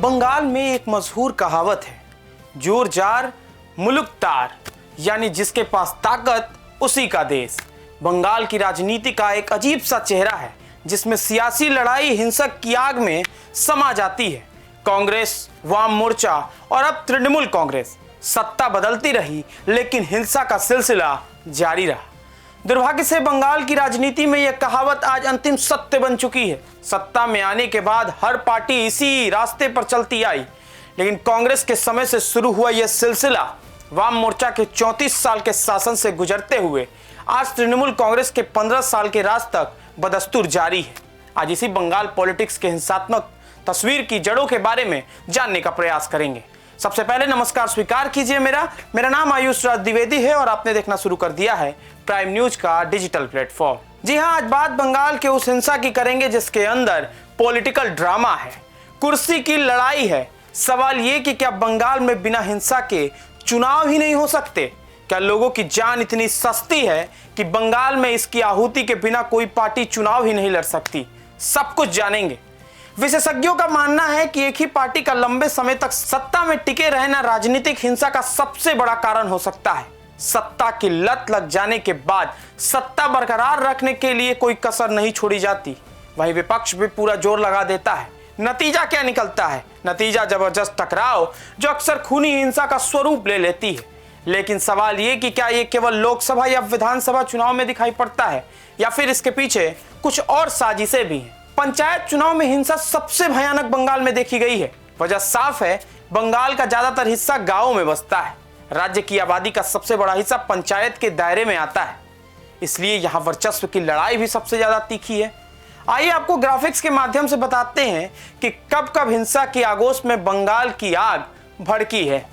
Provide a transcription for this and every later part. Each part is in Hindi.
बंगाल में एक मशहूर कहावत है, जोर जार मुल्क तार, यानी जिसके पास ताकत उसी का देश। बंगाल की राजनीति का एक अजीब सा चेहरा है जिसमें सियासी लड़ाई हिंसक की आग में समा जाती है। कांग्रेस, वाम मोर्चा और अब तृणमूल कांग्रेस, सत्ता बदलती रही लेकिन हिंसा का सिलसिला जारी रहा। दुर्भाग्य से बंगाल की राजनीति में यह कहावत आज अंतिम सत्य बन चुकी है। सत्ता में आने के बाद हर पार्टी इसी रास्ते पर चलती आई, लेकिन कांग्रेस के समय से शुरू हुआ यह सिलसिला वाम मोर्चा के 34 साल के शासन से गुजरते हुए आज तृणमूल कांग्रेस के 15 साल के राज तक बदस्तूर जारी है। आज इसी बंगाल पॉलिटिक्स के हिंसात्मक तस्वीर की जड़ों के बारे में जानने का प्रयास करेंगे। सबसे पहले नमस्कार स्वीकार कीजिए, मेरा नाम आयुष राज द्विवेदी है और आपने देखना शुरू कर दिया है प्राइम न्यूज का डिजिटल प्लेटफॉर्म। जी हां, आज बात बंगाल के उस हिंसा की करेंगे जिसके अंदर पॉलिटिकल ड्रामा है, कुर्सी की लड़ाई है। सवाल ये कि क्या बंगाल में बिना हिंसा के चुनाव ही नहीं हो सकते? क्या लोगों की जान इतनी सस्ती है कि बंगाल में इसकी आहुति के बिना कोई पार्टी चुनाव ही नहीं लड़ सकती? सब कुछ जानेंगे। विशेषज्ञों का मानना है कि एक ही पार्टी का लंबे समय तक सत्ता में टिके रहना राजनीतिक हिंसा का सबसे बड़ा कारण हो सकता है। सत्ता की लत लग जाने के बाद सत्ता बरकरार रखने के लिए कोई कसर नहीं छोड़ी जाती। वहीं विपक्ष भी पूरा जोर लगा देता है। नतीजा क्या निकलता है? नतीजा जबरदस्त टकराव जो अक्सर खूनी हिंसा का स्वरूप ले लेती है। लेकिन सवाल ये कि क्या ये केवल लोकसभा या विधानसभा चुनाव में दिखाई पड़ता है या फिर इसके पीछे कुछ और साजिशें भी हैं? पंचायत चुनाव में हिंसा सबसे भयानक बंगाल में देखी गई है। वजह साफ है, बंगाल का ज्यादातर हिस्सा गांवों में बसता है। राज्य की आबादी का सबसे बड़ा हिस्सा पंचायत के दायरे में आता है, इसलिए यहां वर्चस्व की लड़ाई भी सबसे ज्यादा तीखी है। आइए आपको ग्राफिक्स के माध्यम से बताते हैं कि कब कब हिंसा की आगोश में बंगाल की आग भड़की है।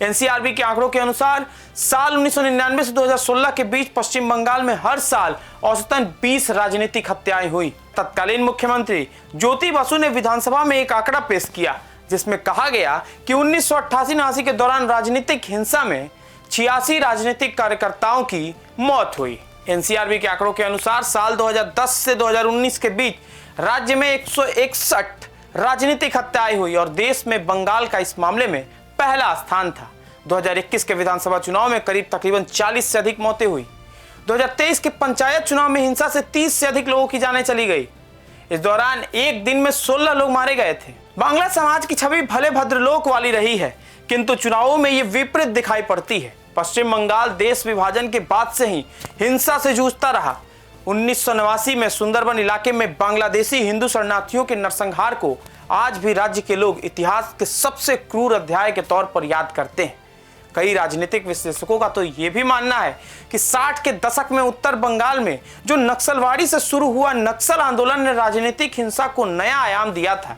एनसीआरबी के आंकड़ों के अनुसार साल 1999 से 2016 के बीच पश्चिम बंगाल में हर साल औसतन 20 राजनीतिक हत्याएं हुई। तत्कालीन मुख्यमंत्री ज्योति बसु ने विधानसभा में एक आंकड़ा पेश किया जिसमें कहा गया कि 1988-89 के दौरान राजनीतिक हिंसा में 86 राजनीतिक कार्यकर्ताओं की मौत हुई। एनसीआरबी के आंकड़ों के अनुसार साल 2010 से 2019 के बीच राज्य में 161 राजनीतिक हत्याएं हुई और देश में बंगाल का इस मामले में पहला स्थान था। 2021 के विधानसभा चुनाव में तकरीबन 40 से अधिक मौतें हुई। 2023 के पंचायत चुनाव में हिंसा से 30 से अधिक लोगों की जानें चली गई। इस दौरान एक दिन में 16 लोग मारे गए थे। बांग्ला समाज की छवि भले भद्रलोक वाली रही है, किंतु चुनावों में ये विपरीत दिखाई पड़ती है। पश्चिम बंगाल देश विभाजन के बाद से ही हिंसा से जूझता रहा। 1989 में सुंदरबन इलाके में बांग्लादेशी हिंदू शरणार्थियों के नरसंहार को आज भी राज्य के लोग इतिहास के सबसे क्रूर अध्याय के तौर पर याद करते हैं। कई राजनीतिक विश्लेषकों का तो यह भी मानना है कि 60 के दशक में उत्तर बंगाल में जो नक्सलवाड़ी से शुरू हुआ नक्सल आंदोलन ने राजनीतिक हिंसा को नया आयाम दिया था।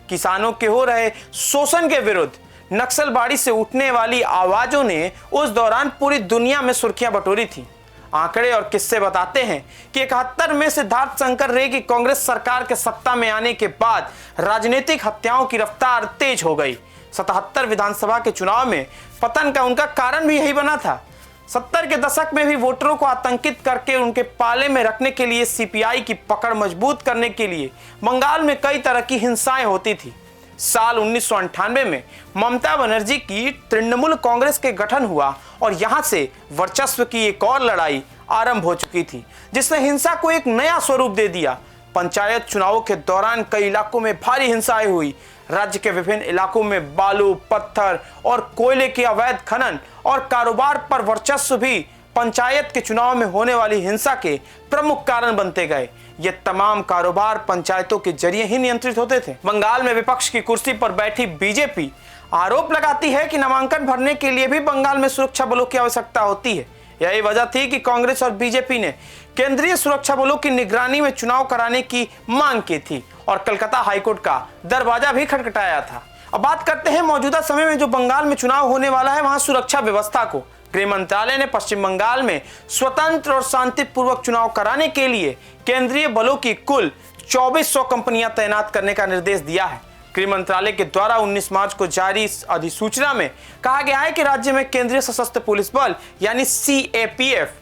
किसानों के हो रहे शोषण के विरुद्ध नक्सलवाड़ी से उठने वाली आवाजों ने उस दौरान पूरी दुनिया में सुर्खियां बटोरी थी। आंकड़े और किस्से बताते हैं कि 71 में सिद्धार्थ शंकर रे की कांग्रेस सरकार के सत्ता में आने के बाद राजनीतिक हत्याओं की रफ्तार तेज हो गई। 77 विधानसभा के चुनाव में पतन का उनका कारण भी यही बना था। 70 के दशक में भी वोटरों को आतंकित करके उनके पाले में रखने के लिए सीपीआई की पकड़ मजबूत करने के लिए बंगाल में कई तरह की हिंसाएं होती थी। साल 1998 में ममता बनर्जी की तृणमूल कांग्रेस के गठन हुआ और यहां से वर्चस्व की एक और लड़ाई आरंभ हो चुकी थी जिसने हिंसा को एक नया स्वरूप दे दिया। पंचायत चुनावों के दौरान कई इलाकों में भारी हिंसाएं हुई। राज्य के विभिन्न इलाकों में बालू, पत्थर और कोयले के अवैध खनन और कारोबार पर वर्चस्व भी पंचायत के चुनाव में होने वाली हिंसा के प्रमुख कारण बनते गए। ये तमाम कारोबार पंचायतों के जरिए ही नियंत्रित होते थे। बंगाल में विपक्ष की कुर्सी पर बैठी बीजेपी आरोप लगाती है कि नामांकन भरने के लिए भी बंगाल में सुरक्षा बलों की आवश्यकता होती है। यही वजह थी कि कांग्रेस और बीजेपी ने केंद्रीय सुरक्षा बलों की निगरानी में चुनाव कराने की मांग की थी और कलकत्ता हाईकोर्ट का दरवाजा भी खटखटाया था। अब बात करते हैं मौजूदा समय में जो बंगाल में चुनाव होने वाला है वहां सुरक्षा व्यवस्था को। गृह मंत्रालय ने पश्चिम बंगाल में स्वतंत्र और शांतिपूर्वक चुनाव कराने के लिए केंद्रीय बलों की कुल 2400 कंपनियां तैनात करने का निर्देश दिया है। गृह मंत्रालय के द्वारा 19 मार्च को जारी अधिसूचना में कहा गया है कि राज्य में केंद्रीय सशस्त्र पुलिस बल यानी सीएपीएफ,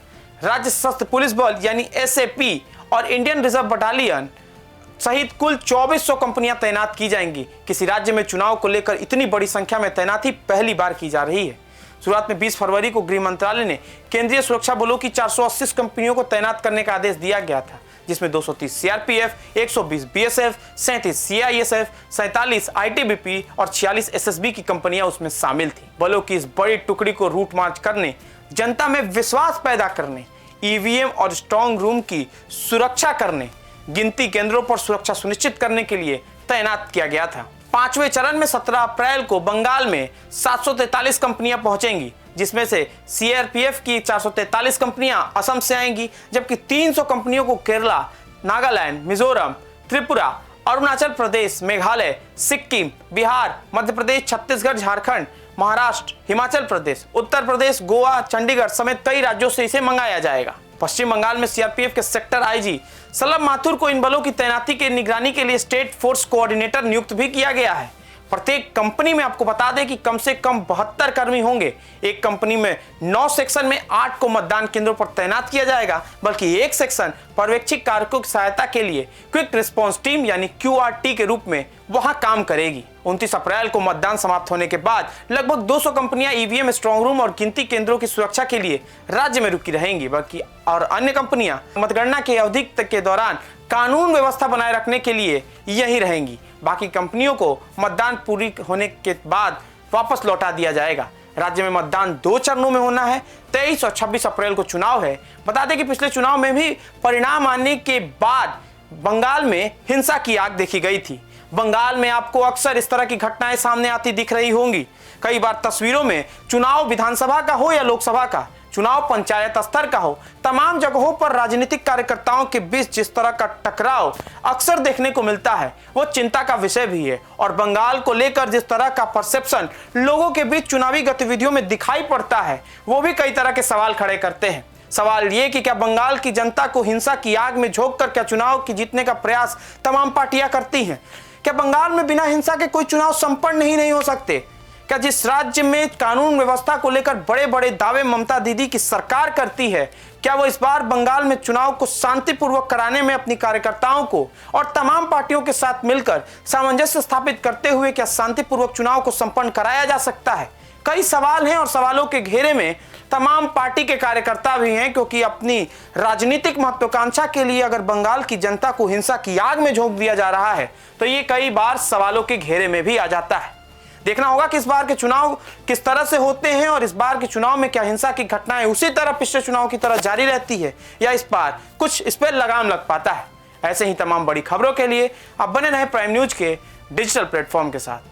राज्य सशस्त्र पुलिस बल यानी एसएपी और इंडियन रिजर्व बटालियन सहित कुल 2400 कंपनियां तैनात की जाएंगी। किसी राज्य में चुनाव को लेकर इतनी बड़ी संख्या में तैनाती पहली बार की जा रही है। शुरुआत में 20 फरवरी को गृह मंत्रालय ने केंद्रीय सुरक्षा बलों की 480 कंपनियों को तैनात करने का आदेश दिया गया था, जिसमें 230 सीआरपीएफ, 120 बीएसएफ, 37 सीआईएसएफ, 47 आईटीबीपी और 46 एसएसबी की कंपनियां उसमें शामिल थी। बलों की इस बड़ी टुकड़ी को रूट मार्च करने, जनता में विश्वास पैदा करने, ईवीएम और स्ट्रांग रूम की सुरक्षा करने, गिनती केंद्रों पर सुरक्षा सुनिश्चित करने के लिए तैनात किया गया था। पांचवें चरण में 17 अप्रैल को बंगाल में 743 कंपनियां पहुंचेंगी, जिसमें से सीआरपीएफ की 443 कंपनियां असम से आएंगी, जबकि 300 कंपनियों को केरला, नागालैंड, मिजोरम, त्रिपुरा, अरुणाचल प्रदेश, मेघालय, सिक्किम, बिहार, मध्य प्रदेश, छत्तीसगढ़, झारखंड, महाराष्ट्र, हिमाचल प्रदेश, उत्तर प्रदेश, गोवा, चंडीगढ़ समेत कई राज्यों से इसे मंगाया जाएगा। पश्चिम बंगाल में सीआरपीएफ के सेक्टर आईजी सलभ माथुर को इन बलों की तैनाती के निगरानी के लिए स्टेट फोर्स कोऑर्डिनेटर नियुक्त भी किया गया है। प्रत्येक कंपनी में आपको बता दें कि कम से कम 72 कर्मी होंगे। एक कंपनी में 9 सेक्शन में 8 को मतदान केंद्रों पर तैनात किया जाएगा, बल्कि एक सेक्शन पर्यवेक्षक कारकों की सहायता के लिए क्विक रिस्पांस टीम यानी क्यूआरटी के रूप में वहां काम करेगी। 29 अप्रैल को मतदान समाप्त होने के बाद लगभग 200 कंपनियां ईवीएम, स्ट्रांग रूम और गिनती केंद्रों की सुरक्षा के लिए राज्य में रुकी रहेंगी, बल्कि और अन्य कंपनियां मतगणना की अवधि के दौरान कानून व्यवस्था बनाए रखने के लिए यही रहेंगी। बाकी कंपनियों को मतदान पूरी होने के बाद वापस लौटा दिया जाएगा। राज्य में मतदान 2 चरणों में होना है। 23 और 26 अप्रैल को चुनाव है। बता दें कि पिछले चुनाव में भी परिणाम आने के बाद बंगाल में हिंसा की आग देखी गई थी। बंगाल में आपको अक्सर इस तरह की घटनाएं सामने आती दिख रही होंगी। कई बार तस्वीरों में चुनाव विधानसभा का हो या लोकसभा का, चुनाव पंचायत स्तर का हो, तमाम जगहों पर राजनीतिक कार्यकर्ताओं के बीच जिस तरह का टकराव अक्सर देखने को मिलता है, वो चिंता का विषय भी है। और बंगाल को लेकर जिस तरह का परसेप्शन लोगों के बीच चुनावी गतिविधियों में दिखाई पड़ता है, वो भी कई तरह के सवाल खड़े करते हैं। सवाल ये कि क्या बंगाल की जनता को हिंसा की आग में झोंक कर क्या चुनाव की जीतने का प्रयास तमाम पार्टियां करती हैं? क्या बंगाल में बिना हिंसा के कोई चुनाव संपन्न ही नहीं हो सकते? क्या जिस राज्य में कानून व्यवस्था को लेकर बड़े बड़े दावे ममता दीदी की सरकार करती है, क्या वो इस बार बंगाल में चुनाव को शांतिपूर्वक कराने में अपनी कार्यकर्ताओं को और तमाम पार्टियों के साथ मिलकर सामंजस्य स्थापित करते हुए क्या शांतिपूर्वक चुनाव को संपन्न कराया जा सकता है? कई सवाल हैं और सवालों के घेरे में तमाम पार्टी के कार्यकर्ता भी हैं, क्योंकि अपनी राजनीतिक महत्वाकांक्षा के लिए अगर बंगाल की जनता को हिंसा की आग में झोंक दिया जा रहा है, तो ये कई बार सवालों के घेरे में भी आ जाता है। देखना होगा कि इस बार के चुनाव किस तरह से होते हैं और इस बार के चुनाव में क्या हिंसा की घटनाएं उसी तरह पिछले चुनाव की तरह जारी रहती है या इस बार कुछ इस पर लगाम लग पाता है। ऐसे ही तमाम बड़ी खबरों के लिए आप बने रहे प्राइम न्यूज के डिजिटल प्लेटफॉर्म के साथ।